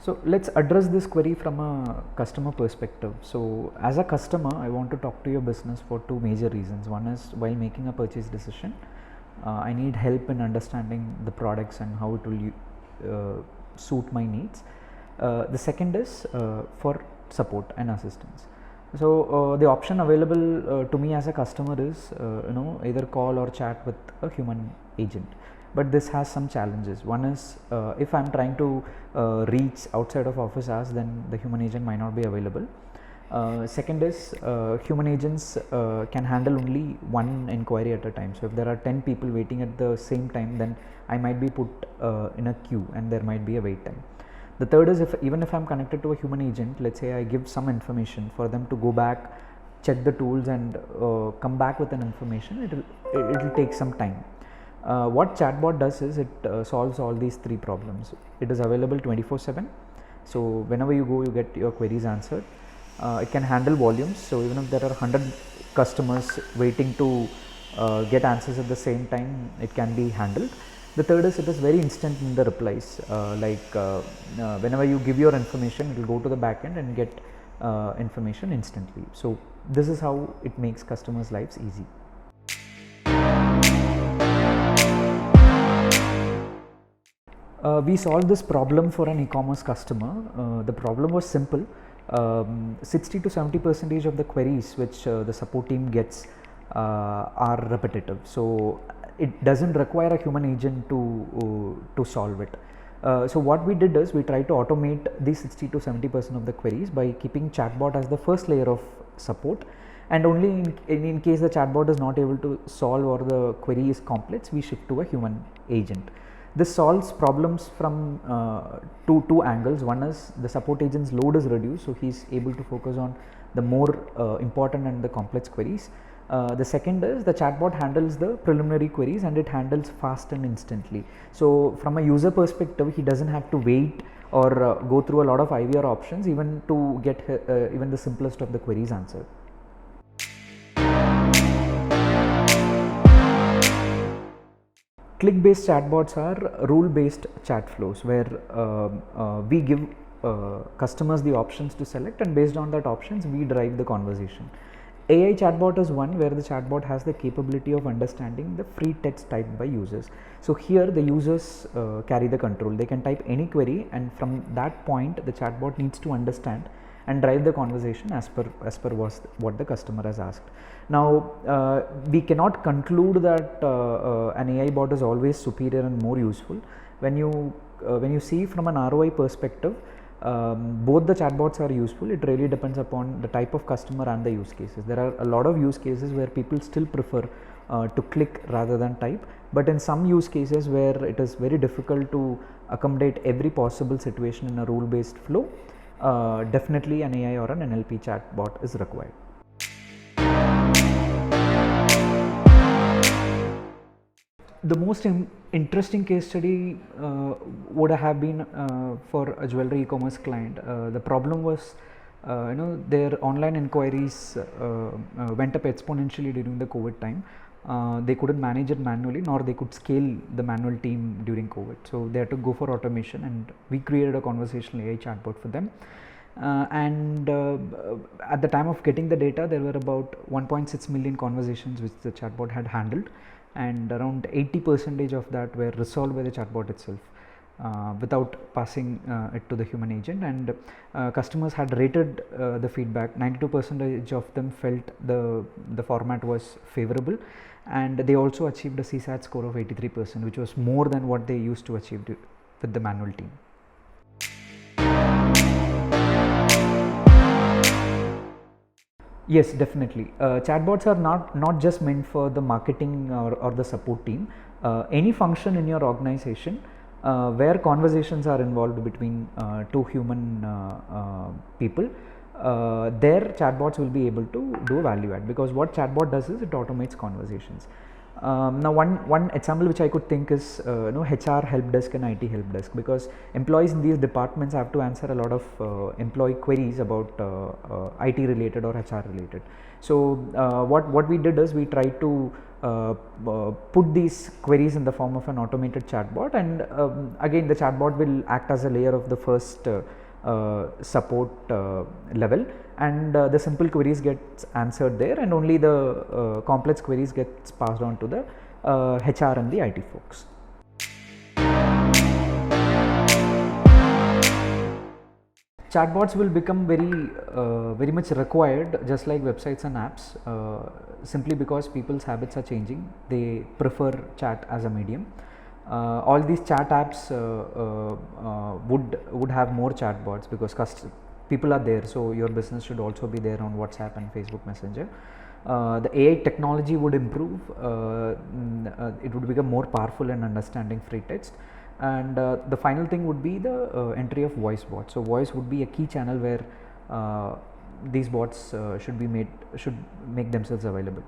So let's address this query from a customer perspective. So as a customer, I want to talk to your business for two major reasons. One is while making a purchase decision, I need help in understanding the products and how it will suit my needs. The second is for support and assistance. So the option available to me as a customer is either call or chat with a human agent, but this has some challenges. One is if I'm trying to reach outside of office hours, then the human agent might not be available. Second is human agents can handle only one inquiry at a time. So if there are 10 people waiting at the same time, then I might be put in a queue and there might be a wait time. The third is even if I'm connected to a human agent, let's say I give some information for them to go back, check the tools and come back with an information, it will take some time. What chatbot does is it solves all these three problems. It is available 24/7. So whenever you go, you get your queries answered. It can handle volumes. So even if there are 100 customers waiting to get answers at the same time, it can be handled. The third is it is very instant in the replies. Whenever you give your information, it will go to the backend and get information instantly. So this is how it makes customers' lives easy. We solved this problem for an e-commerce customer. The problem was simple. 60 to 70% of the queries which the support team gets are repetitive. So it doesn't require a human agent to solve it. So what we did is we tried to automate these 60 to 70% of the queries by keeping chatbot as the first layer of support, and only in case the chatbot is not able to solve or the query is complex, we shift to a human agent. This solves problems from two angles. One is the support agent's load is reduced, so he is able to focus on the more important and the complex queries. The second is the chatbot handles the preliminary queries and it handles fast and instantly. So from a user perspective, he doesn't have to wait or go through a lot of IVR options even to get even the simplest of the queries answered. Click-based chatbots are rule-based chat flows where we give customers the options to select, and based on that options we drive the conversation. AI chatbot is one where the chatbot has the capability of understanding the free text typed by users. So here the users carry the control. They can type any query, and from that point the chatbot needs to understand and drive the conversation as per what the customer has asked. Now we cannot conclude that an AI bot is always superior and more useful. When you see from an ROI perspective, both the chatbots are useful. It really depends upon the type of customer and the use cases. There are a lot of use cases where people still prefer to click rather than type, but in some use cases where it is very difficult to accommodate every possible situation in a rule based flow, definitely an AI or an NLP chatbot is required. The most interesting case study would have been for a jewelry e-commerce client. The problem was their online inquiries went up exponentially during the COVID time. They couldn't manage it manually, nor they could scale the manual team during COVID. So they had to go for automation, and we created a conversational AI chatbot for them. At the time of getting the data, there were about 1.6 million conversations which the chatbot had handled, and around 80% of that were resolved by the chatbot itself without passing it to the human agent. And customers had rated the feedback. 92% of them felt the format was favorable, and they also achieved a CSAT score of 83%, which was more than what they used to achieve with the manual team. Yes, definitely. Chatbots are not just meant for the marketing or the support team. Any function in your organization where conversations are involved between two human people, their chatbots will be able to do value add, because what chatbot does is it automates conversations. Now, one example which I could think is HR help desk and IT help desk, because employees in these departments have to answer a lot of employee queries about IT related or HR related. So what we did is we tried to put these queries in the form of an automated chatbot, and again the chatbot will act as a layer of the first support level, and the simple queries gets answered there, and only the complex queries gets passed on to the HR and the IT folks. Chatbots will become very much required, just like websites and apps, simply because people's habits are changing. They prefer chat as a medium. All these chat apps would have more chatbots, because people are there, so your business should also be there on WhatsApp and Facebook Messenger. The AI technology would improve. It would become more powerful in understanding free text. And the final thing would be the entry of voice bots. So voice would be a key channel where these bots should make themselves available.